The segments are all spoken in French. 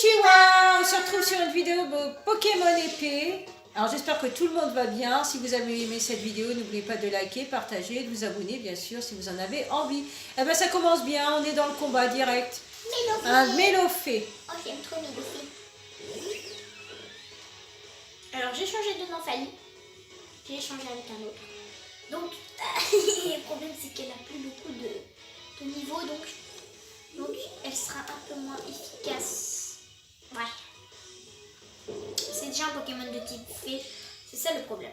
Konnichiwa, on se retrouve sur une vidéo de Pokémon épée. Alors j'espère que tout le monde va bien. Si vous avez aimé cette vidéo, n'oubliez pas de liker, partager, de vous abonner bien sûr si vous en avez envie. Eh ben ça commence bien, on est dans le combat direct. Mélofée. Un Mélofée. Oh j'aime trop Mélofée. Alors j'ai changé de Nymphali. J'ai échangé avec un autre. Donc le problème c'est qu'elle a plus beaucoup de niveau donc elle sera un peu moins efficace. Ouais. C'est déjà un Pokémon de type fée. C'est ça le problème.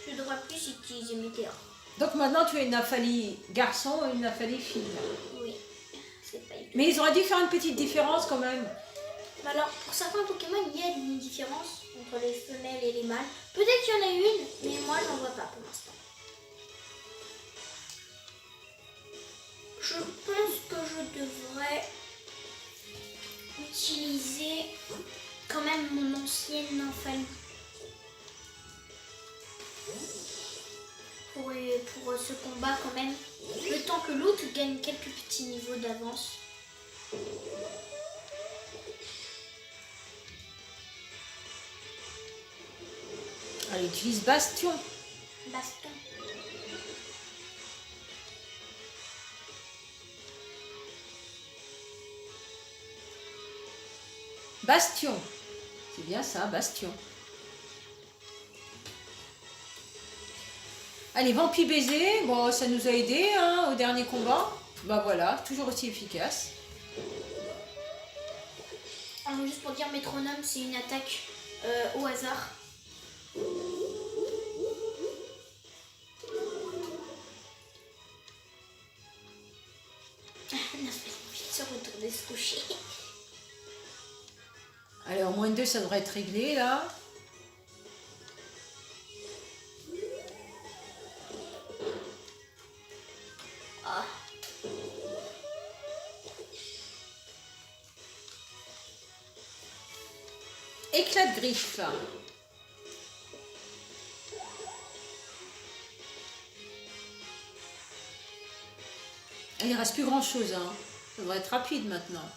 Je devrais plus utiliser Météor. Donc maintenant tu as une Nymphali garçon et une Nymphali fille. Oui. C'est pas Mais ils auraient dû faire une petite différence quand même. Alors, pour certains Pokémon, il y a une différence entre les femelles et les mâles. Peut-être qu'il y en a une, mais moi, j'en vois pas pour l'instant. Je pense que je devrais utiliser quand même mon ancienne Nymphali pour ce combat quand même. Le temps que l'autre gagne quelques petits niveaux d'avance. Elle utilise Bastion. Baston. Bastion. C'est bien ça, Bastion. Allez, Vampi Baiser. Bon, ça nous a aidé hein, au dernier combat. Bah voilà, toujours aussi efficace. Alors, juste pour dire, Métronome, c'est une attaque au hasard. Se retourner se coucher. Allez, en moins de 2, ça devrait être réglé là. Ah. Éclat de griffe. Il reste plus grand chose, hein. Ça devrait être rapide maintenant.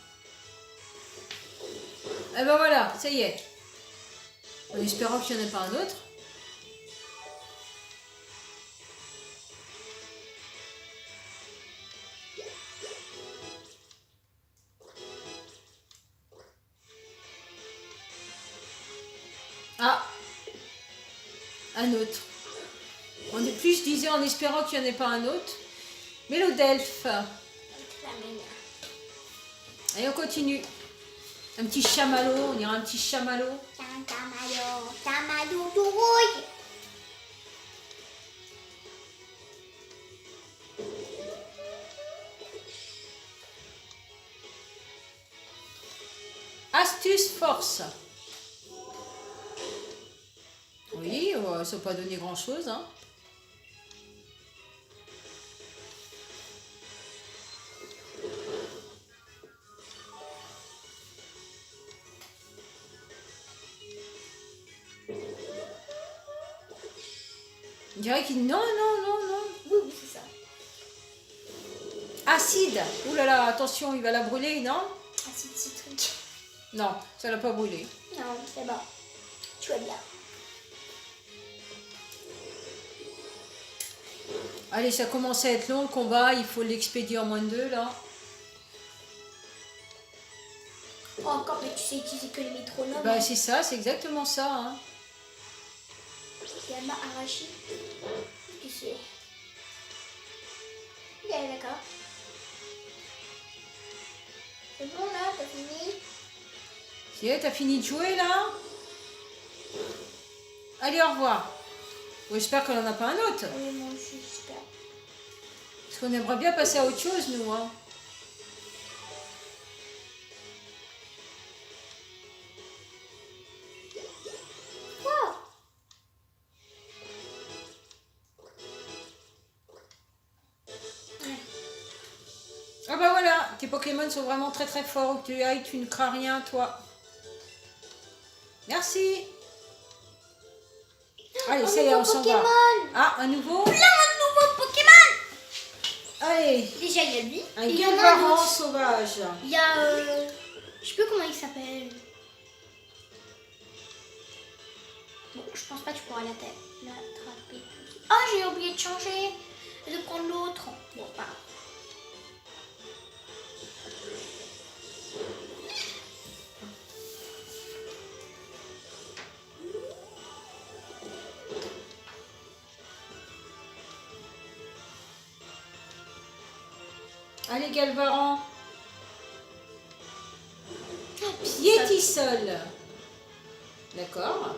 Et ben voilà, ça y est. En espérant qu'il n'y en ait pas un autre. Ah, un autre. On est plus, je disais, en espérant qu'il n'y en ait pas un autre. Mélodelphe. Allez, on continue. Un petit chamallow, on ira un petit chamallow. Chamallow tout rouge. Astuce force. Oui, ça n'a pas donné grand chose. Hein. On dirait qu'il... Non. Oui, c'est ça. Acide. Ouh là là, attention, il va la brûler, non? Acide citrique. Non, ça l'a pas brûlé. Non, c'est bon. Tu vas bien. Allez, ça commence à être long le combat, il faut l'expédier en moins de 2 là. Oh, encore, mais tu sais utiliser que les métronomes. Bah c'est ça, c'est exactement ça. Hein. Elle m'a arraché. Tu sais. Yeah, d'accord. C'est bon là, t'as fini? Si, t'as fini de jouer là? Allez, au revoir. J'espère qu'on n'en a pas un autre. Oui, moi aussi, j'espère. Parce qu'on aimerait bien passer à autre chose, nous. Hein. Ah bah voilà, tes Pokémon sont vraiment très très forts. Tu ne crains rien, toi. Merci. Allez, ça y est, on s'en va. Ah, un nouveau? Plein de nouveaux Pokémon. Allez. Allez, Déjà, il y a lui. un Et il y en a un Galvaran autre. sauvage. Il y a... je sais plus comment il s'appelle. Bon, je pense pas que tu pourras l'attraper. Ah, j'ai oublié de changer. De prendre l'autre. Bon, pas grave. Allez, Galvaran. Ça- Yétisol. D'accord.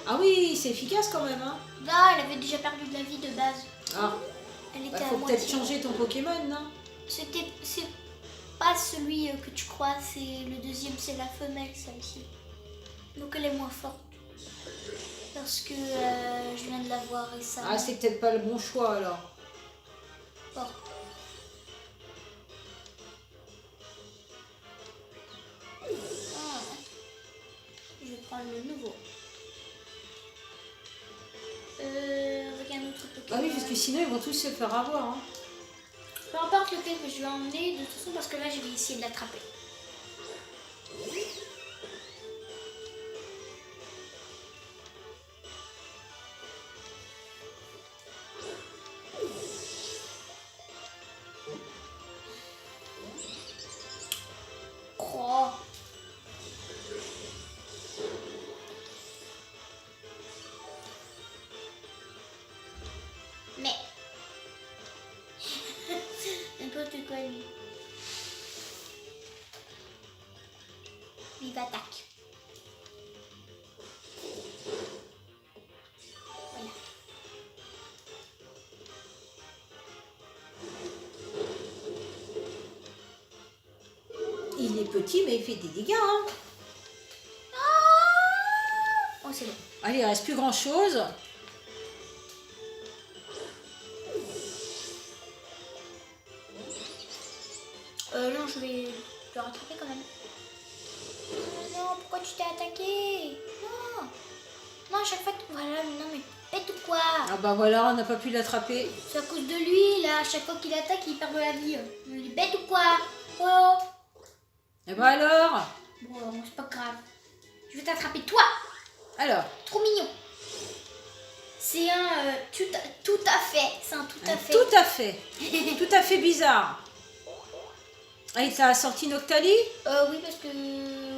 Ah oui, c'est efficace quand même. Hein. Là, elle avait déjà perdu de la vie de base. Ah, Elle était bah, à faut peut-être moitié. changer ton Pokémon, non? C'est pas celui que tu crois, c'est le deuxième, c'est la femelle, celle-ci. Donc elle est moins forte. Parce que je viens de la voir récemment. Ah, c'est peut-être pas le bon choix alors. Bon. Ah. Je vais prendre le nouveau. Avec un autre Pokémon. Ah oui, parce que sinon ils vont tous se faire avoir. Hein. Peu importe lequel que je vais emmener, de toute façon, parce que là, je vais essayer de l'attraper. Oh. Mais n'importe quoi lui. Vive attaque. Voilà. Il est petit, mais il fait des dégâts. Hein. Oh, c'est bon. Allez, il reste plus grand chose. Non, je vais le rattraper quand même. Non, pourquoi tu t'es attaqué? Non. Non, à chaque fois, voilà, non mais bête ou quoi? Ah bah voilà, on n'a pas pu l'attraper. C'est à cause de lui, là, à chaque fois qu'il attaque, il perd de la vie. Il est bête ou quoi? Oh. Et bah alors? Bon, c'est pas grave. Je vais t'attraper toi. Alors, Trop mignon. C'est un tout à fait. C'est un tout à fait. tout à fait. Tout à fait bizarre. Ah, il t'a sorti Noctali? Oui, parce que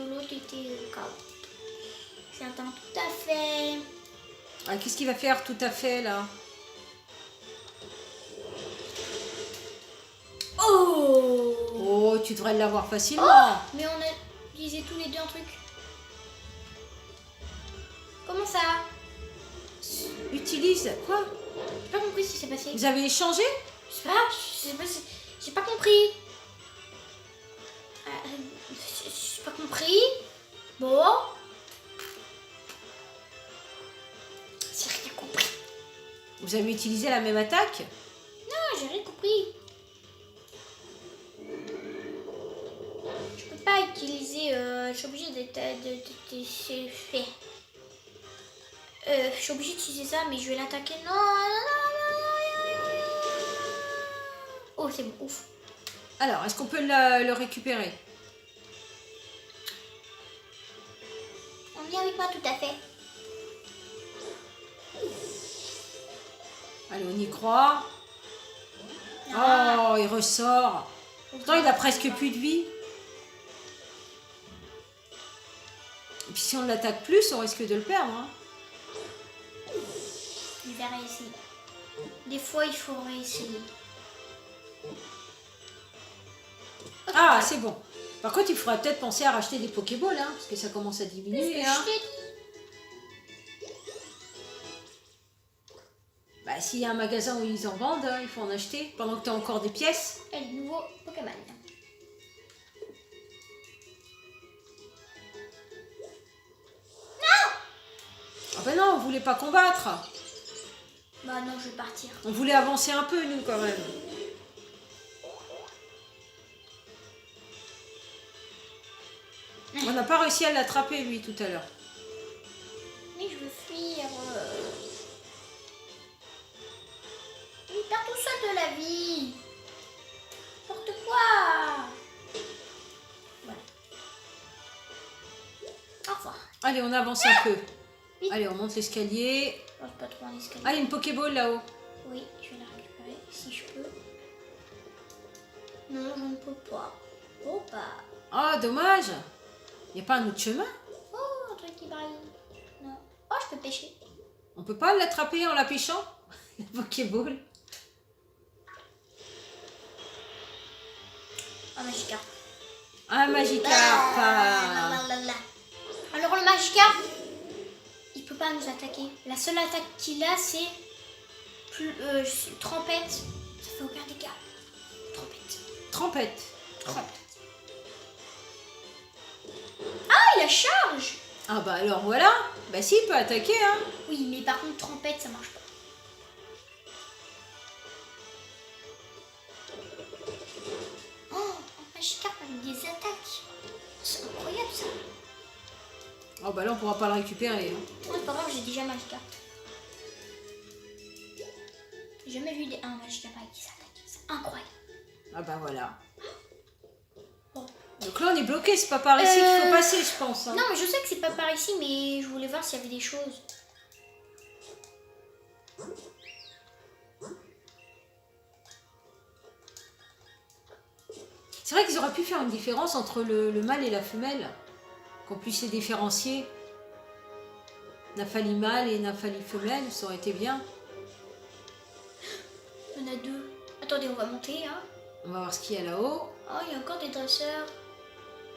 l'autre était KO. C'est un tout à fait. Ah, qu'est-ce qu'il va faire tout à fait là? Oh. Oh, tu devrais l'avoir facilement. Mais on a utilisé tous les deux un truc. Comment ça? Utilise quoi? J'ai pas compris ce qui s'est passé. Vous avez échangé? Je sais pas, j'ai pas compris. J'ai pas compris. Bon. J'ai rien compris. Vous avez utilisé la même attaque? Non, j'ai rien compris. Je peux pas utiliser. Je suis obligée je suis obligée d'utiliser ça, mais je vais l'attaquer. Non, non, non, non, non, non. Oh, c'est bon, ouf. Alors, est-ce qu'on peut le récupérer? On vient avec moi tout à fait. Allez, on y croit. Ah. Oh, il ressort. Pourtant, il a presque plus de vie. Et puis si on l'attaque plus, on risque de le perdre. Hein. Je vais réessayer. Des fois, il faut réessayer. Ah, c'est bon. Par contre, il faudrait peut-être penser à racheter des Pokéballs, hein, parce que ça commence à diminuer. Hein. Je t'ai dit. Bah, s'il y a un magasin où ils en vendent, hein, il faut en acheter pendant que tu as encore des pièces. Et le nouveau Pokémon. Ah ben non, on voulait pas combattre. Bah non, je vais partir. On voulait avancer un peu, nous, quand même. On n'a pas réussi à l'attraper, lui, tout à l'heure. Mais je veux fuir. Il perd tout seul de la vie. Allez, on avance un peu. Vite. Allez, on monte l'escalier. Je pense pas trop en escalier. Ah, il y a une Pokéball là-haut. Oui, je vais la récupérer si je peux. Non, je ne peux pas. Oh, bah. Oh, dommage. Il n'y a pas un autre chemin? Oh, un truc qui brille. Non. Oh, je peux pêcher. On peut pas l'attraper en la pêchant? La Pokéball. Un Magikarp. Un Magikarp. Alors, le Magikarp, il peut pas nous attaquer. La seule attaque qu'il a, c'est Trompette. Ça fait aucun dégât. Trompette. Trompette. Ah, il a charge. Ah bah alors voilà. Bah si, il peut attaquer, hein. Oui, mais par contre, Trompette, ça marche pas. Oh, un Magikarp avec des attaques. C'est incroyable ça. Oh bah là, on pourra pas le récupérer. Hein. Oh, c'est pas grave, j'ai déjà Magikarp. J'ai jamais vu un Magikarp avec des attaques. C'est incroyable. Ah bah voilà. Bon. Donc là, on est bloqué. C'est pas par ici qu'il faut passer, je pense. Hein. Non, mais je sais que c'est pas par ici, mais je voulais voir s'il y avait des choses. C'est vrai qu'ils auraient pu faire une différence entre le mâle et la femelle. Qu'on puisse les différencier. Naphtali mâle et Naphtali femelle, ça aurait été bien. Il y en a deux. Attendez, on va monter, hein. On va voir ce qu'il y a là-haut. Oh, il y a encore des dresseurs.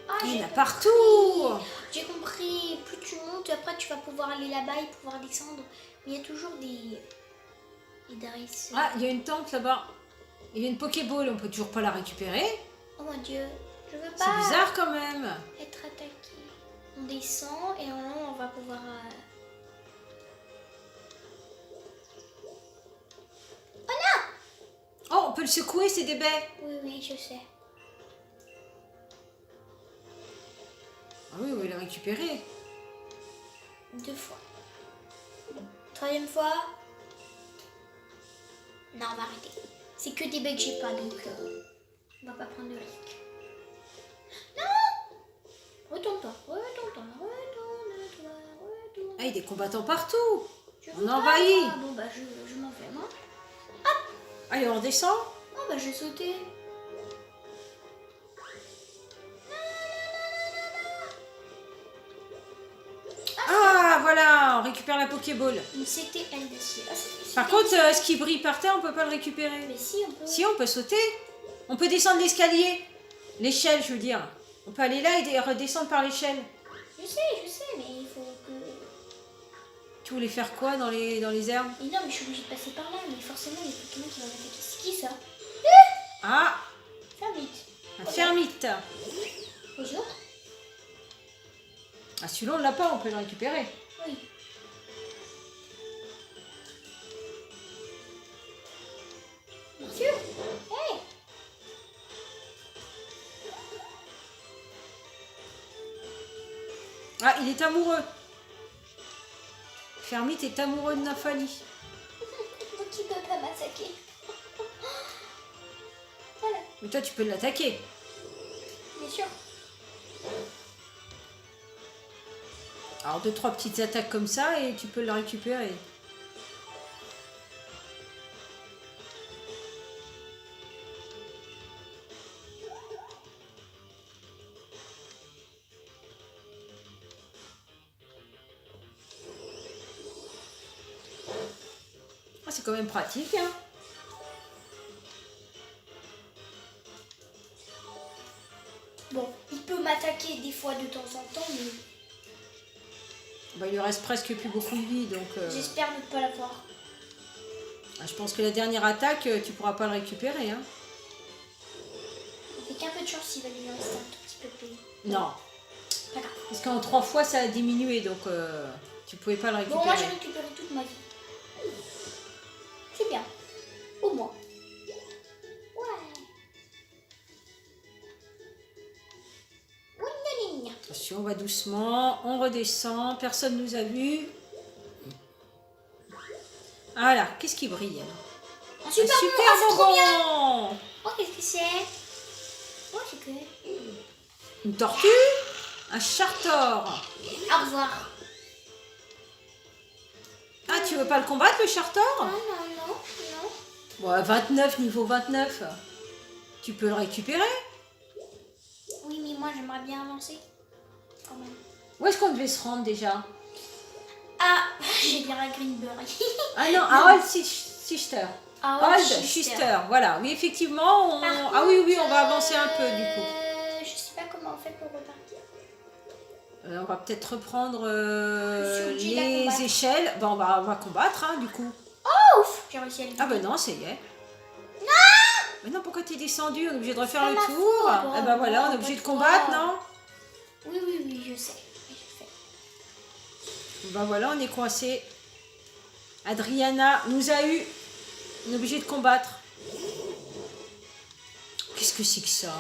Ah, Il y j'ai en a compris. partout. J'ai compris. Plus tu montes, après tu vas pouvoir aller là-bas et pouvoir descendre. Mais il y a toujours des dresseurs. Ah, il y a une tente là-bas. Il y a une Pokéball, on peut toujours pas la récupérer. Oh mon dieu, je veux C'est pas bizarre quand même. être attaqué. On descend et en haut, on va pouvoir... Oh, on peut le secouer, c'est des baies. Oui, oui, je sais. Ah oui, on va le récupérer. 2 fois. Troisième fois. Non, on va arrêter. C'est que des baies que j'ai pas, donc on va pas prendre de risque. Non, retourne-toi, retourne-toi, retourne-toi, retourne. Ah, il y a des combattants partout. Je On veux pas envahit. ça. Bon, bah je m'en vais, moi. Allez, on descend. Oh, bah j'ai sauté. Ah, voilà, on récupère la Pokéball. Mais c'était elle dessus. Ah, c'était- Par contre, ce qui brille par terre, on peut pas le récupérer. Mais si, on peut. Si, on peut sauter. On peut descendre l'escalier. L'échelle, je veux dire. On peut aller là et redescendre par l'échelle. Je sais, mais il faut que... Tu voulais faire quoi dans les herbes? Mais non, mais je suis obligée de passer par là. Mais forcément, il y a Pokémon qui va m'attaquer. C'est qui ça? Ah, Faire vite. un fermite. Bonjour. Ah, celui-là, on l'a pas, on peut le récupérer. Oui. Bien sûr. Hey. Ah, il est amoureux. Fermite est amoureux de Naphtali. Donc il peut pas m'attaquer. Voilà, Mais toi, tu peux l'attaquer. bien sûr. Alors, 2-3 petites attaques comme ça et tu peux le récupérer. Ah, c'est quand même pratique, hein. Bon, il peut m'attaquer des fois de temps en temps, mais Bah, il lui reste presque plus beaucoup de vie, donc... j'espère ne pas l'avoir. je pense que la dernière attaque, tu pourras pas le récupérer, hein. Il fait qu'un peu de chance s'il va lui rester un tout petit peu de vie. Non. Pas grave. Parce qu'en 3 fois, ça a diminué, donc tu pouvais pas le récupérer. Bon, moi j'ai récupéré toute ma vie. C'est bien. Au moins. Ouais. Ouignolign. Attention, on va doucement, on redescend, personne nous a vus. Voilà, qu'est-ce qui brille alors? Un super, Un super c'est trop bien. bonbon. Oh, qu'est-ce que c'est? Oh, c'est que... Une tortue. Un chartor. Au revoir. Ah, tu veux pas le combattre, le Chartor? Non, non, non, non. Bon, à 29, niveau 29. Tu peux le récupérer. Oui, mais moi, j'aimerais bien avancer. Quand même. Où est-ce qu'on devait se rendre déjà? Ah, j'ai bien la Greenberry. Ah non, à Old Sister. Ah, Old Sister, voilà. Oui, effectivement, ah oui, oui, on va avancer un peu du coup. Je sais pas comment on fait pour repartir. On va peut-être reprendre Sur Jill à les combattre. échelles. Bon, on va combattre, hein, du coup. Oh, ouf, j'ai réussi à le Ah ben vider. non, ça y est. Mais non, pourquoi t'es descendu? On est obligé de refaire pas le ma tour. faute. Eh ben voilà, on Non, est obligé pas de toi. combattre, non? Oui, oui, oui, je sais. Oui, je fais. Ben voilà, on est coincé. Adriana nous a eu. On est obligé de combattre. Qu'est-ce que c'est que ça?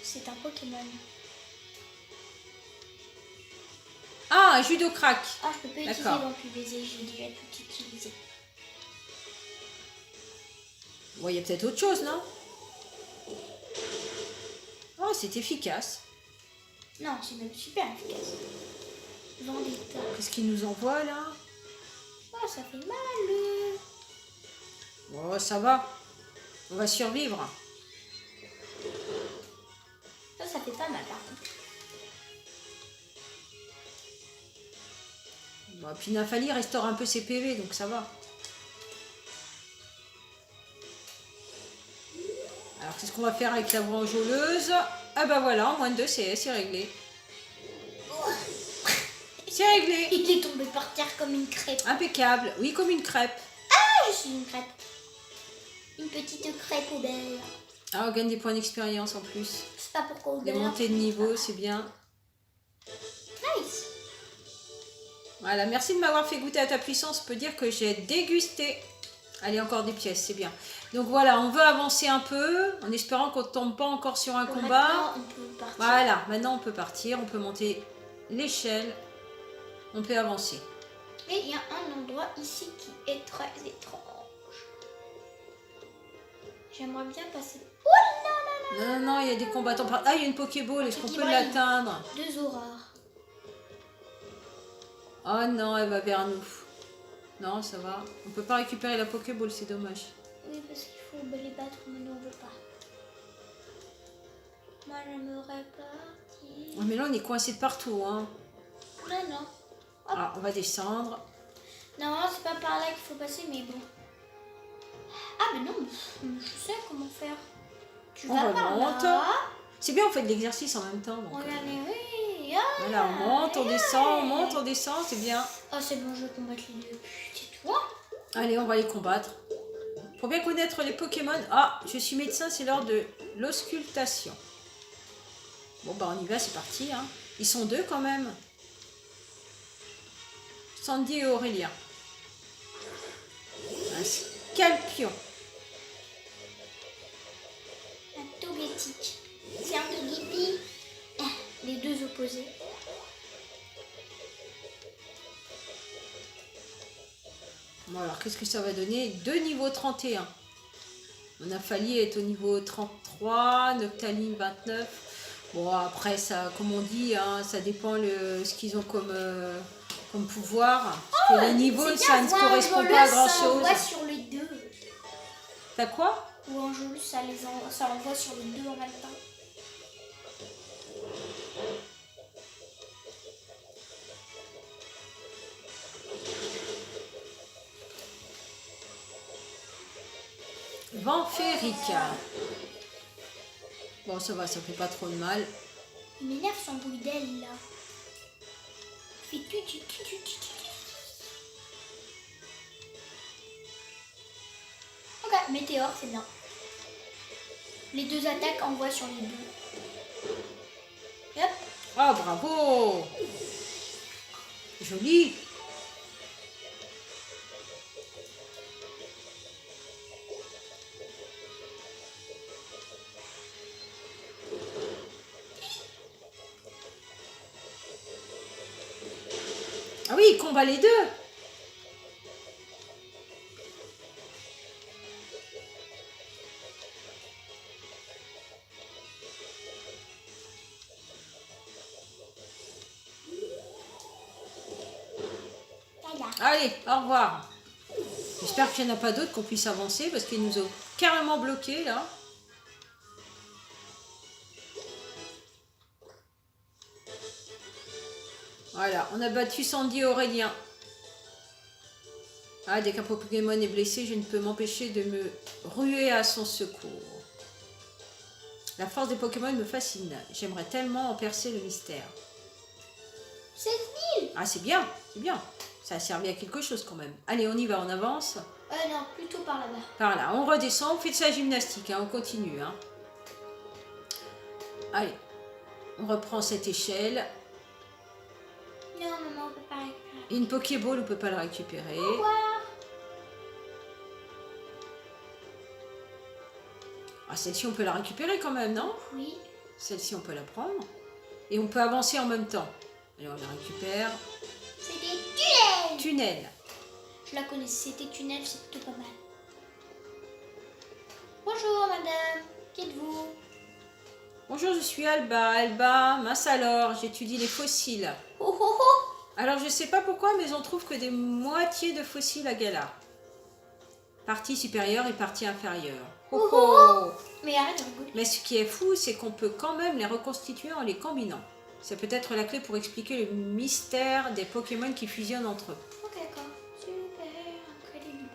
C'est un Pokémon. Ah, un judo crack. Ah, je peux pas utiliser D'accord. dans PVZ, j'ai déjà tout utilisé. Bon, il y a peut-être autre chose, non? Oh, c'est efficace. Non, c'est même super efficace. Vendetta. Qu'est-ce qu'il nous envoie là? Oh, ça fait mal. Oh, ça va. On va survivre. Ça fait pas mal par contre. Bon, puis Nafali restaure un peu ses PV, donc ça va. Alors, qu'est-ce qu'on va faire avec la branjoleuse? Ah bah voilà, en moins de 2 CS, c'est réglé. C'est réglé. Il est tombé par terre comme une crêpe. Impeccable. Oui, comme une crêpe. Ah, je suis une crêpe. Une petite crêpe au beurre. Ah, on gagne des points d'expérience en plus. Je sais pas pourquoi au Des beurre. montées de niveau, c'est bien. Nice. Voilà, merci de m'avoir fait goûter à ta puissance. On peut dire que j'ai dégusté. Allez, encore des pièces, c'est bien. Donc voilà, on veut avancer un peu, en espérant qu'on ne tombe pas encore sur un Bon, combat. maintenant, on peut partir. Voilà, maintenant on peut partir, on peut monter l'échelle, on peut avancer. Et il y a un endroit ici qui est très étrange. J'aimerais bien passer. Oh non, non, non. Non, non, non, il y a des combattants. Ah, il y a une Pokéball, est-ce qu'on peut Ibrahim. l'atteindre? Deux auras. Oh non, elle va vers nous. Non, ça va. On peut pas récupérer la Pokéball, c'est dommage. Oui, parce qu'il faut les battre, mais nous on veut pas. Moi j'aimerais partir. Ouais, mais là, on est coincé de partout, hein. Non, non. Ah, on va descendre. Non, c'est pas par là qu'il faut passer, mais bon. Ah, mais non, je sais comment faire. Tu On vas par remonte. là. C'est bien, on fait de l'exercice en même temps. Donc, Regardez, oui. Ah, voilà, on monte, on descend, on monte, on descend, c'est bien. Oh, c'est bon, je vais combattre les deux. C'est toi. Allez, on va les combattre. Pour bien connaître les Pokémon... Ah, je suis médecin, c'est l'heure de l'auscultation. Bon, bah on y va, c'est parti. Hein. Ils sont deux quand même. Sandy et Aurélien. Un Scalpion. Un Togetic. C'est un Togepi. Les deux opposés. Bon, alors, qu'est-ce que ça va donner? 2 niveaux 31. Nafali est au niveau 33, Noctaline 29. Bon, après, ça, comme on dit, hein, ça dépend ce qu'ils ont comme pouvoir. Parce que les niveaux, ça ne correspond pas à grand-chose. Ça envoie sur les deux. T'as quoi? Ou Angelus, ça envoie sur les deux en même temps. Vampirica. Bon, ça va, ça fait pas trop de mal. Il m'énerve son bruit d'aile là. Il fait tu. Ok, météore, c'est bien. Les deux attaques envoient sur les deux. Hop. Ah, bravo! Joli! Ah oui, il combat les deux! Allez, au revoir. J'espère qu'il n'y en a pas d'autres qu'on puisse avancer parce qu'ils nous ont carrément bloqués là. Voilà, on a battu Sandy et Aurélien. Ah, dès qu'un Pokémon est blessé, je ne peux m'empêcher de me ruer à son secours. La force des Pokémon me fascine. J'aimerais tellement en percer le mystère. C'est nul. Ah, c'est bien, c'est bien. Ça a servi à quelque chose quand même. Allez, on y va, on avance. Non, plutôt par là-bas. Par là, on redescend, on fait de sa gymnastique, hein, on continue. Hein. Allez, on reprend cette échelle. Non, maman, on peut pas récupérer. Et une Pokéball, on ne peut pas la récupérer. Au revoir. Ah, celle-ci, on peut la récupérer quand même, non? Oui. Celle-ci, on peut la prendre. Et on peut avancer en même temps. Allez, on la récupère. C'était tunnel. Tunnel. Je la connais, c'était tunnel, c'est plutôt pas mal. Bonjour madame, qui êtes-vous? Bonjour, je suis Alba. Alba, mince alors, j'étudie les fossiles. Oh oh oh. Alors, je sais pas pourquoi, mais on trouve que des moitiés de fossiles à Galar. Partie supérieure et partie inférieure. Oh oh. Mais arrête de rigoler. Mais ce qui est fou, c'est qu'on peut quand même les reconstituer en les combinant. C'est peut-être la clé pour expliquer le mystère des Pokémon qui fusionnent entre eux. Ok, d'accord. Super, incredible.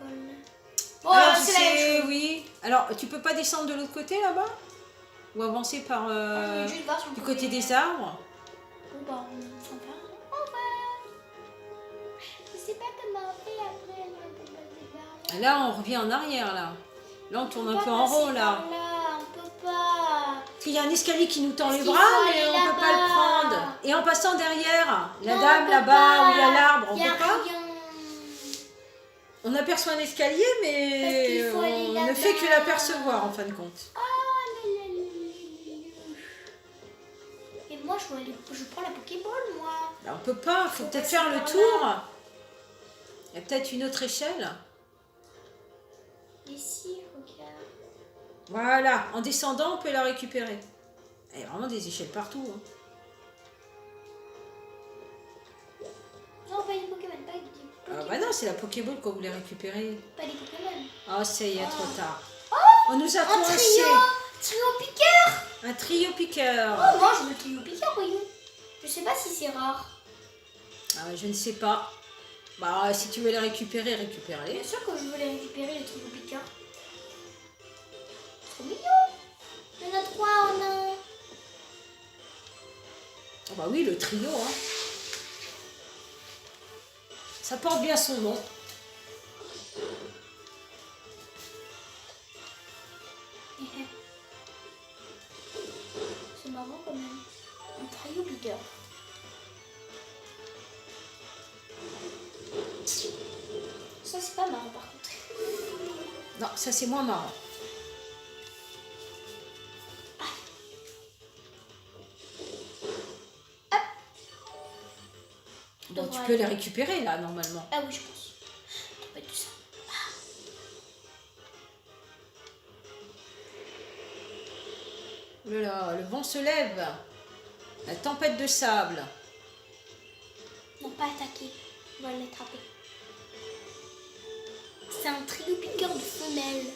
Alors, c'est la même chose. oui. Alors, tu peux pas descendre de l'autre côté là-bas? Ou avancer par Je voulais juste voir si on du pouvait- côté des arbres? Bon, bah, on s'en va. Au revoir. Je sais pas comment on fait après. On peut passer par là. Là, on revient en arrière là. Là, on tourne un peu en passer rond par là. On peut pas. Parce qu'il y a un escalier qui nous tend Parce les qu'il bras, faut mais aller on peut pas le là-bas. prendre. Et en passant derrière, la Non, dame on peut là-bas pas. où il y a l'arbre, on Il y a peut pas. rien. On aperçoit un escalier, Parce mais qu'il faut aller on ne là-bas. fait que l'apercevoir en fin de compte. Ah, et moi, je prends la Pokéball, moi. Là, on peut pas, faut Faut peut-être passer faire le par tour. là. Il y a peut-être une autre échelle. Ici, regarde. Voilà, en descendant, on peut la récupérer. Il y a vraiment des échelles partout. Hein. Non, pas les Pokémon, pas les Ah Pokémon. bah non, c'est la Pokéball qu'on voulait récupérer. Pas les Pokémon. Oh, ça y est, trop tard. On nous a Un coincés. trio piqueur. Un trio piqueur. Oh, moi, je veux le trio piqueur, voyons. Je sais pas si c'est rare. Ah, je ne sais pas. Bah, si tu veux les récupérer, récupère-les. Bien sûr que je veux les récupérer, les trios piqueurs. Trop mignon. Il y en a 3 en un. Ah bah oui, le trio. Hein. Ça porte bien son nom. C'est marrant quand même. Un trio piqueur. Ça, c'est pas marrant par contre. Non, ça c'est moins marrant. Bon, tu peux les récupérer là, normalement. Ah oui, je pense. On va tout ça. Oh là là, le vent se lève. La tempête de sable. Non, pas attaquer. On va l'attraper. C'est un trio piqueur de femelles.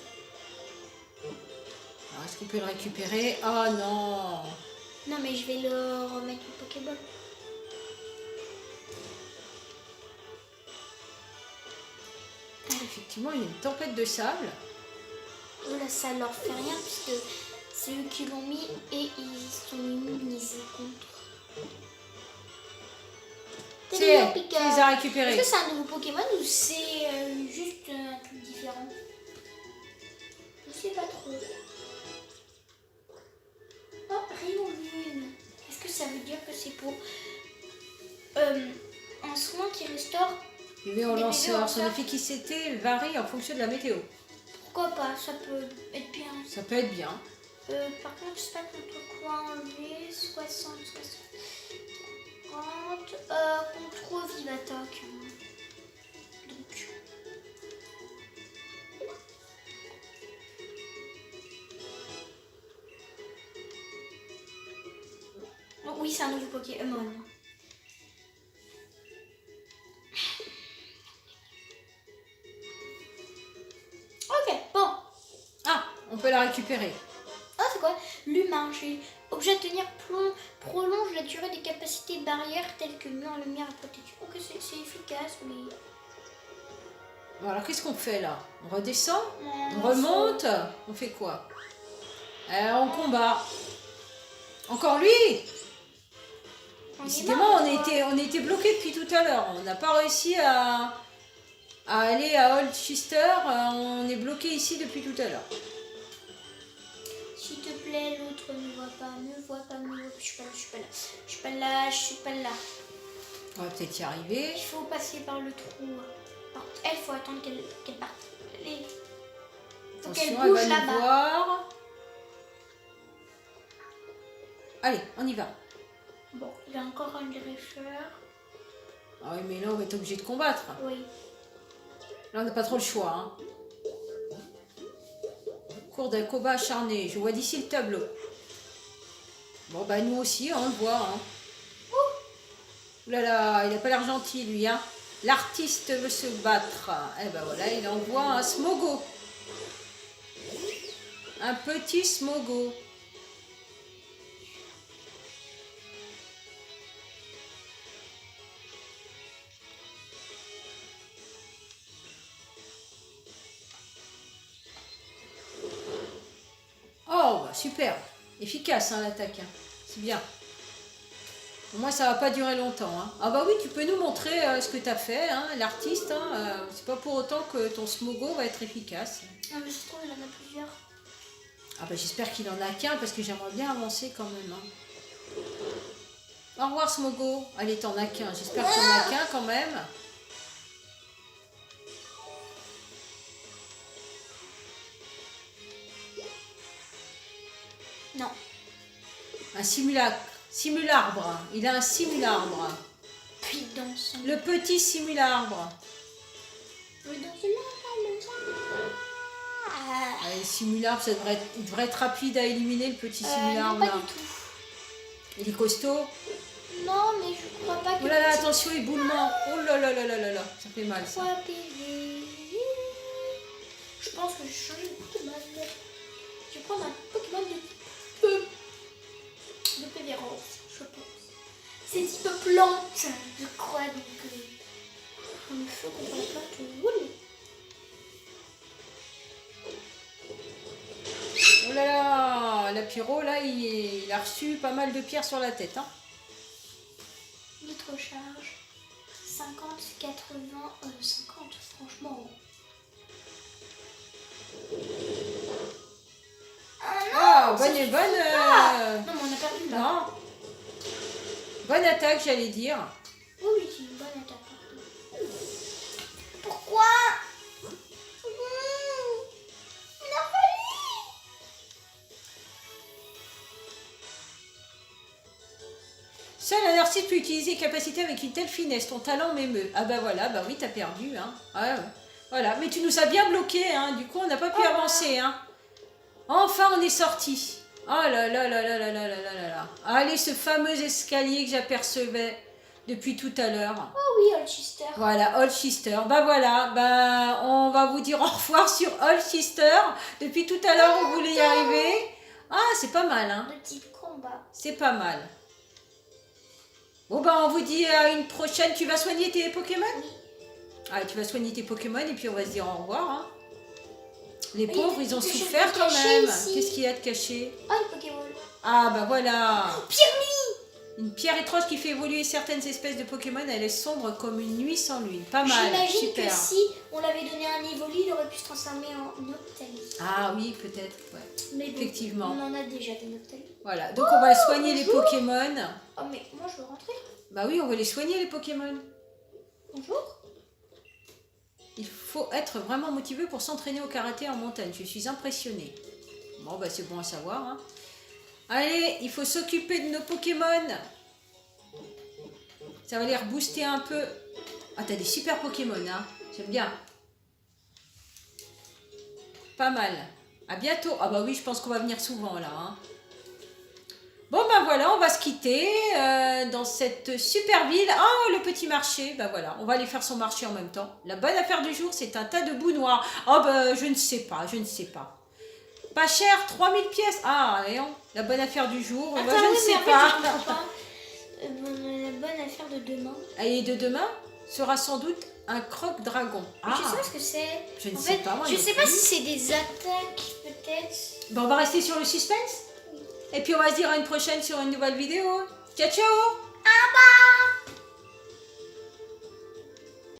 Alors, est-ce qu'on peut le récupérer? Oh non. Non, mais je vais le remettre au Pokéball. Effectivement, il y a une tempête de sable. Là, ça leur fait rien puisque c'est eux qui l'ont mis et ils sont immunisés contre. Tu Trio les piqueur. as Est-ce récupérés. que c'est un nouveau Pokémon ou c'est juste un truc différent? Je sais pas trop. Oh, rayon lune. Est-ce que ça veut dire que c'est pour un soin qui restaure? Il est en Des lanceur. bébés Son en efficacité varie en fonction de la météo. Pourquoi pas? Ça peut être bien. Ça peut être bien. Par contre, je sais pas contre quoi enlever. 60, 60, 40. Contre vive attaque. Donc. Oh, oui, c'est un nouveau Pokémon. on peut la récupérer. Ah, c'est quoi? L'humain. Objet à tenir prolonge la durée des capacités de barrières telles que mur, lumière et protection. Ok, c'est efficace, mais... Bon, alors qu'est-ce qu'on fait là? On redescend? On faut- remonte? On fait quoi? On combat. Encore lui? On est Décidément, mort, quoi. on était bloqués depuis tout à l'heure. On n'a pas réussi à aller à Oldchester. On est bloqué ici depuis tout à l'heure. S'il te plaît, l'autre ne voit pas, ne voit pas, ne voit pas. Je suis pas là, je suis pas là. Je suis pas là, je suis pas là. On va peut-être y arriver. Il faut passer par le trou. Par contre, elle, faut attendre qu'elle parte. Allez. Faut qu'elle Attention, elle bouge va nous là-bas. voir. Allez, on y va. Bon, il y a encore un greffeur. Ah oui, mais là, on va être obligé de combattre. Oui. Là, on n'a pas trop le choix. Hein. Cours d'un combat acharné. Je vois d'ici le tableau. Bon, bah, nous aussi, on le voit. Hein. Ouh là là, il n'a pas l'air gentil, lui. Hein. L'artiste veut se battre. Eh ben voilà, il envoie un smogo. Un petit smogo. Oh, bah, super. Efficace, hein, l'attaque. Hein. C'est bien. Au moins, ça va pas durer longtemps. Hein. Ah bah oui, tu peux nous montrer ce que tu as fait, hein, l'artiste. Hein, c'est pas pour autant que ton smogo va être efficace. Non, mais je trouve qu'il y en a plusieurs. Ah bah j'espère qu'il en a qu'un parce que j'aimerais bien avancer quand même. Hein. Au revoir Smogo. Allez, t'en as qu'un. J'espère que t'en as qu'un quand même. Non. Un simulacre. Simularbre. Il a un simularbre. Puis dans son... Le petit simularbre. Oui, dans celui-là, ah. Le simularbre, il devrait être rapide à éliminer le petit simularbre. Non, pas là. du tout. Il est costaud. Non, mais je crois pas que... Oh là là, attention, éboulement. Oh là là là là là là. Ça fait mal ça. 3 PV. Je pense que je vais changer de Pokémon. Je vais prendre un Pokémon de peu. De PV rose, je pense. C'est type plante, je crois. Donc, on me faut qu'on va pas tout rouler. Oh là là, la pyro, là, il a reçu pas mal de pierres sur la tête. Hein. Nitrocharge. 50, 80, 50, franchement. Ah, bonne. Non, mais on a perdu là. Non. Bonne attaque, j'allais dire. Oui, oui, c'est une bonne attaque. Pourquoi il a fallu. Seul un artiste peut utiliser les capacités avec une telle finesse. Ton talent m'émeut. Ah bah voilà, bah oui, t'as perdu. Hein. Ouais, ouais. Voilà, mais tu nous as bien bloqués. Hein. Du coup, on n'a pas pu avancer. Hein. Enfin, on est sorti. Oh là là là là là là là là là. Allez, ce fameux escalier que j'apercevais depuis tout à l'heure. Oh oui, Holchester. Voilà, Oldchester. Bah voilà, bah on va vous dire au revoir sur Oldchester. Depuis tout à l'heure, on voulait y arriver. Ah, c'est pas mal, hein. De type combat. C'est pas mal. Bon, bah on vous dit à une prochaine. Tu vas soigner tes Pokémon? Oui. Ah, tu vas soigner tes Pokémon et puis on va se dire au revoir. Hein. Les Mais pauvres, il y a ils ont quelque chose souffert de quand caché même. ici. Qu'est-ce qu'il y a de caché? Oh, le Pokéball. Ah, bah voilà. Pyramide. Une pierre étrange qui fait évoluer certaines espèces de Pokémon. Elle est sombre comme une nuit sans lune. Pas mal, J'imagine super. que si on l'avait donné un Evoli, il aurait pu se transformer en Noctali. Ah oui, peut-être, ouais. Mais bon, Effectivement. on en a déjà des Noctali. Voilà, donc on va soigner les bonjour. Pokémon. Oh, mais moi je veux rentrer. Bah oui, on va les soigner les Pokémon. Bonjour. Il faut être vraiment motivé pour s'entraîner au karaté en montagne. Je suis impressionnée. Bon, bah c'est bon à savoir. Hein. Allez, il faut s'occuper de nos Pokémon. Ça va les rebooster un peu. Ah, t'as des super Pokémon, hein. J'aime bien. Pas mal. À bientôt. Ah bah oui, je pense qu'on va venir souvent là. Hein. Bon ben voilà, on va se quitter dans cette super ville. Oh, le petit marché, ben voilà, on va aller faire son marché en même temps. La bonne affaire du jour, c'est un tas de boue noire. Oh ben je ne sais pas, je ne sais pas. Pas cher, 3000 pièces. Ah, voyons, la bonne affaire du jour. Moi, Attends, je ne oui, sais mais en fait, pas. je comprends pas. La bonne affaire de demain. Et de demain sera sans doute un croque-dragon. Mais je sais pas ce que c'est. Je ne En sais fait, pas, moi je non sais pas plus. si c'est des attaques, peut-être. Bon, on va rester sur le suspense. Et puis on va se dire à une prochaine sur une nouvelle vidéo. Ciao, ciao. Ah bah